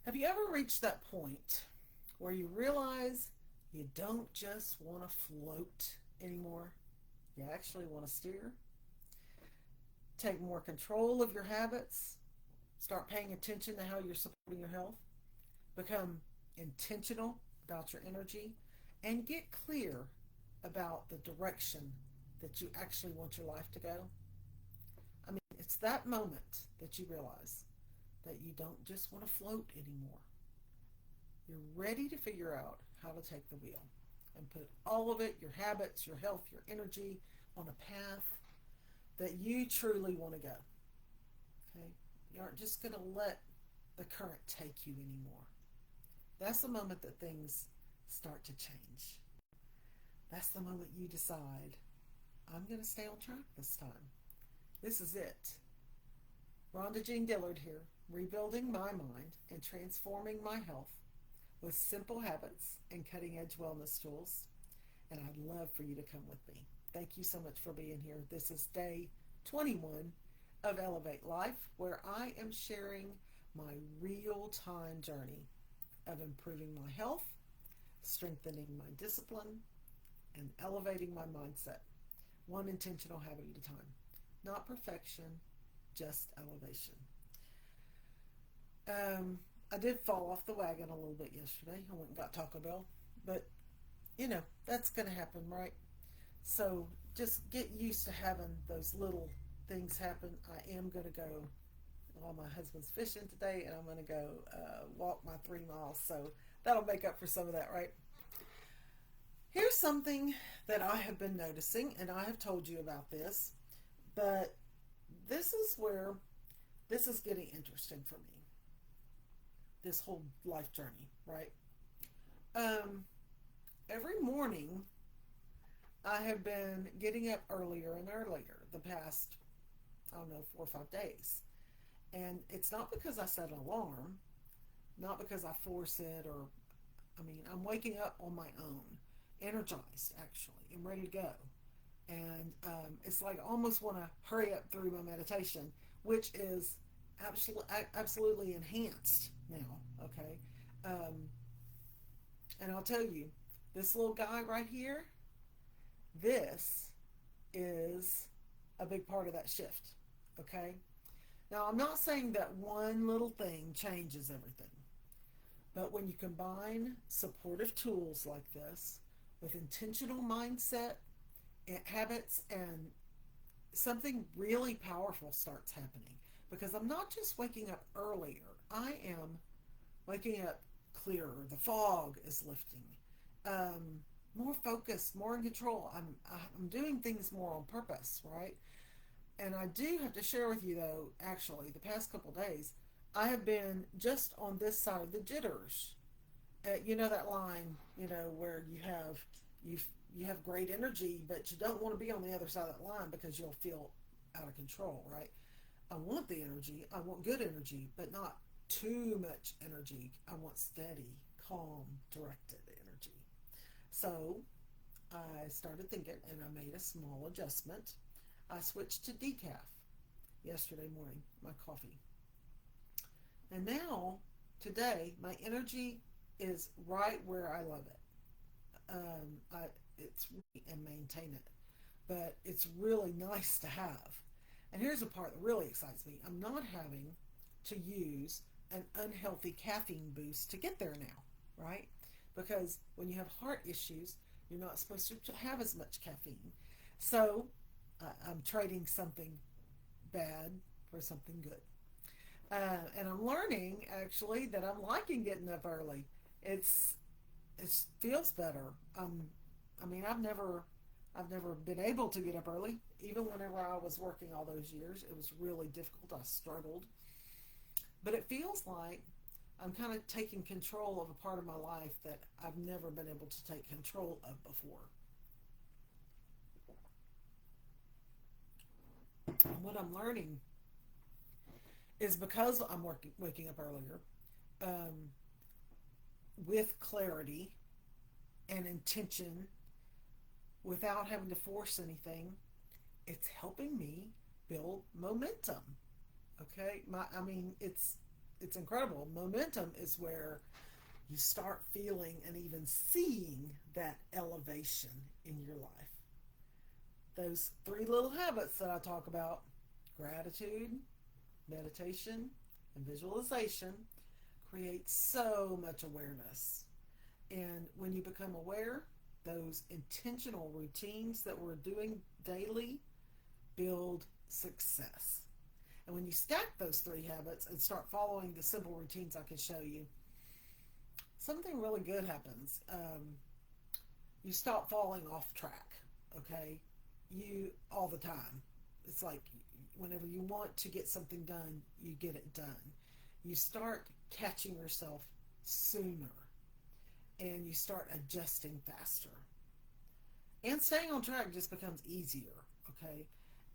Have you ever reached that point where you realize you don't just want to float anymore? You actually want to steer, take more control of your habits, start paying attention to how you're supporting your health, become intentional about your energy, and get clear about the direction that you actually want your life to go? I mean, it's that moment that you realize that you don't just want to float anymore. You're ready to figure out how to take the wheel and put all of it, your habits, your health, your energy, on a path that you truly want to go. Okay? You aren't just going to let the current take you anymore. That's the moment that things start to change. That's the moment you decide, I'm going to stay on track this time. This is it. Rhonda Jean Dillard here, rebuilding my mind and transforming my health with simple habits and cutting edge wellness tools. And I'd love for you to come with me. Thank you so much for being here. This is day 21 of Elevate Life, where I am sharing my real time journey of improving my health, strengthening my discipline, and elevating my mindset, one intentional habit at a time. Not perfection, just elevation. I did fall off the wagon a little bit yesterday. I went and got Taco Bell, but that's going to happen, right? So just get used to having those little things happen. I am going to go, well, my husband's fishing today, and I'm going to go walk my 3 miles. So that'll make up for some of that, right? Here's something that I have been noticing, and I have told you about this, but this is where this is getting interesting for me. This whole life journey, right? Um, every morning I have been getting up earlier and earlier the past, I don't know, 4 or 5 days. And it's not because I set an alarm, not because I force it, or, I mean, I'm waking up on my own, energized actually, and ready to go. And it's like I almost want to hurry up through my meditation, which is absolutely enhanced now, okay? Um, and I'll tell you, this little guy right here, this is a big part of that shift, okay? Now, I'm not saying that one little thing changes everything, but when you combine supportive tools like this with intentional mindset and habits, and something really powerful starts happening, because I'm not just waking up earlier, I am waking up clearer. The fog is lifting. More focused, more in control. I'm doing things more on purpose, right? And I do have to share with you, though, actually, the past couple days, I have been just on this side of the jitters. You know that line, where you you have great energy, but you don't want to be on the other side of that line because you'll feel out of control, right? I want the energy. I want good energy, but not too much energy. I want steady, calm, directed energy. So I started thinking, and I made a small adjustment. I switched to decaf yesterday morning, my coffee. And now, today, my energy is right where I love it. It's and maintain it, but it's really nice to have. And here's the part that really excites me: I'm not having to use an unhealthy caffeine boost to get there now, right? Because when you have heart issues, you're not supposed to have as much caffeine. So I'm trading something bad for something good. And I'm learning actually that I'm liking getting up early. It's it feels better. I mean, I've never been able to get up early. Even whenever I was working all those years, it was really difficult. I struggled, but it feels like I'm kind of taking control of a part of my life that I've never been able to take control of before. And what I'm learning is, because I'm waking up earlier, um, with clarity and intention, without having to force anything, it's helping me build momentum. Okay, I mean, it's incredible. Momentum is where you start feeling and even seeing that elevation in your life. Those three little habits that I talk about: gratitude, meditation, and visualization create so much awareness. And when you become aware, those intentional routines that we're doing daily build success. And when you stack those three habits and start following the simple routines I can show you, something really good happens. You stop falling off track, okay? You, all the time. It's like whenever you want to get something done, you get it done. You start catching yourself sooner, and you start adjusting faster. And staying on track just becomes easier, okay?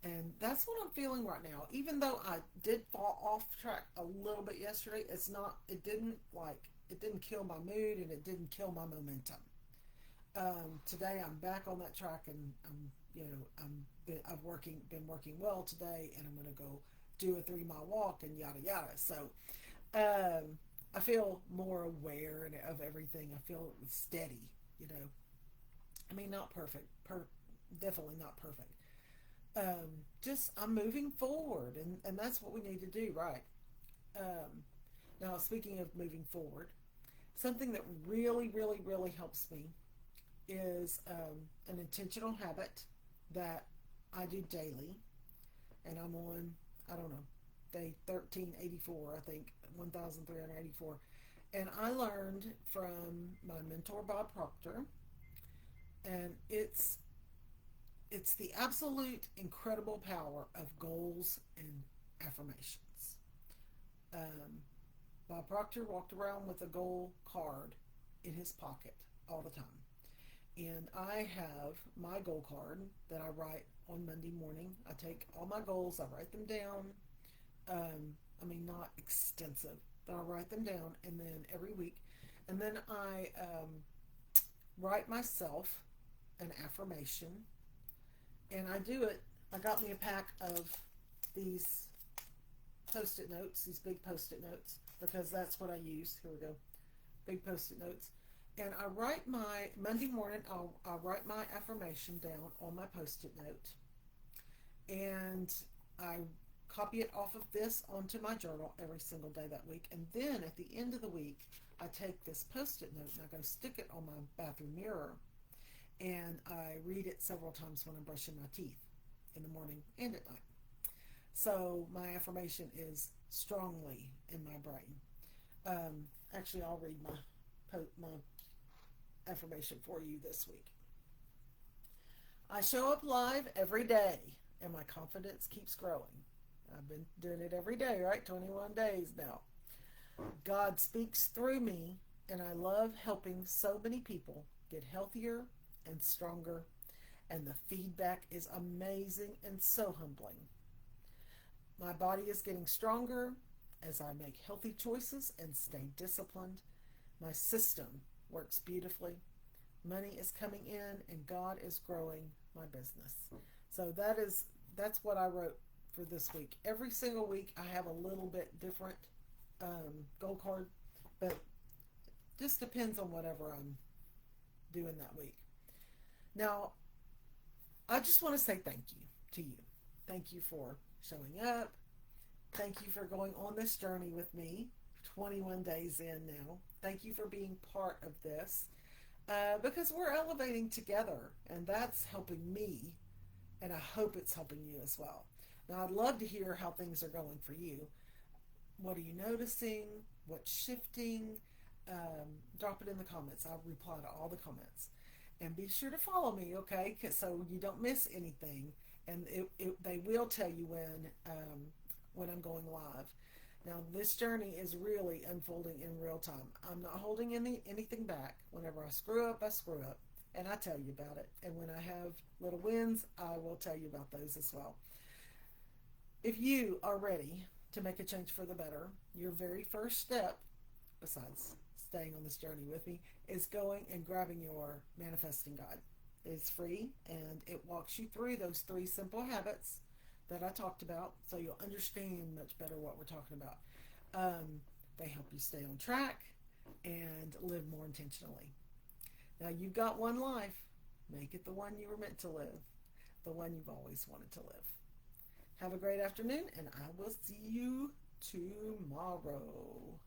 And that's what I'm feeling right now. Even though I did fall off track a little bit yesterday, it didn't kill my mood and it didn't kill my momentum. Today I'm back on that track, and been working well today, and I'm going to go do a 3 mile walk and yada yada. So I feel more aware of everything. I feel steady. I mean, not perfect, definitely not perfect. Just I'm moving forward, and that's what we need to do, right? Um, Now, speaking of moving forward, something that really, really, really helps me is an intentional habit that I do daily, and I'm on, I don't know, day 1384, I think, 1384. And I learned from my mentor, Bob Proctor, and it's the absolute incredible power of goals and affirmations. Um, Bob Proctor walked around with a goal card in his pocket all the time. And I have my goal card that I write on Monday morning. I take all my goals, I write them down. I mean, not extensive, but I write them down, and then every week. And then I write myself an affirmation, and I do it. I got me a pack of these post-it notes, these big post-it notes, because that's what I use. Here we go, big post-it notes. And I write my, Monday morning, I'll write my affirmation down on my post-it note, and I copy it off of this onto my journal every single day that week. And then at the end of the week, I take this post-it note and I go stick it on my bathroom mirror, and I read it several times when I'm brushing my teeth in the morning and at night. So my affirmation is strongly in my brain. Actually, I'll read my affirmation for you this week. I show up live every day, and my confidence keeps growing. I've been doing it every day, right? 21 days now. God speaks through me, and I love helping so many people get healthier and stronger, and the feedback is amazing and so humbling. My body is getting stronger as I make healthy choices and stay disciplined. My system works beautifully. Money is coming in, and God is growing my business. So that's what I wrote for this week. Every single week I have a little bit different goal card, but just depends on whatever I'm doing that week. Now, I just want to say thank you to you. Thank you for showing up. Thank you for going on this journey with me, 21 days in now. Thank you for being part of this, because we're elevating together, and that's helping me, and I hope it's helping you as well. Now, I'd love to hear how things are going for you. What are you noticing? What's shifting? Drop it in the comments. I'll reply to all the comments. And be sure to follow me, okay? So you don't miss anything. And they will tell you when I'm going live. Now, this journey is really unfolding in real time. I'm not holding anything back. Whenever I screw up, I screw up. And I tell you about it. And when I have little wins, I will tell you about those as well. If you are ready to make a change for the better, your very first step, besides staying on this journey with me, is going and grabbing your manifesting guide. It's free, and it walks you through those 3 simple habits that I talked about, so you'll understand much better what we're talking about. They help you stay on track and live more intentionally. Now, you've got one life. Make it the one you were meant to live, the one you've always wanted to live. Have a great afternoon, and I will see you tomorrow.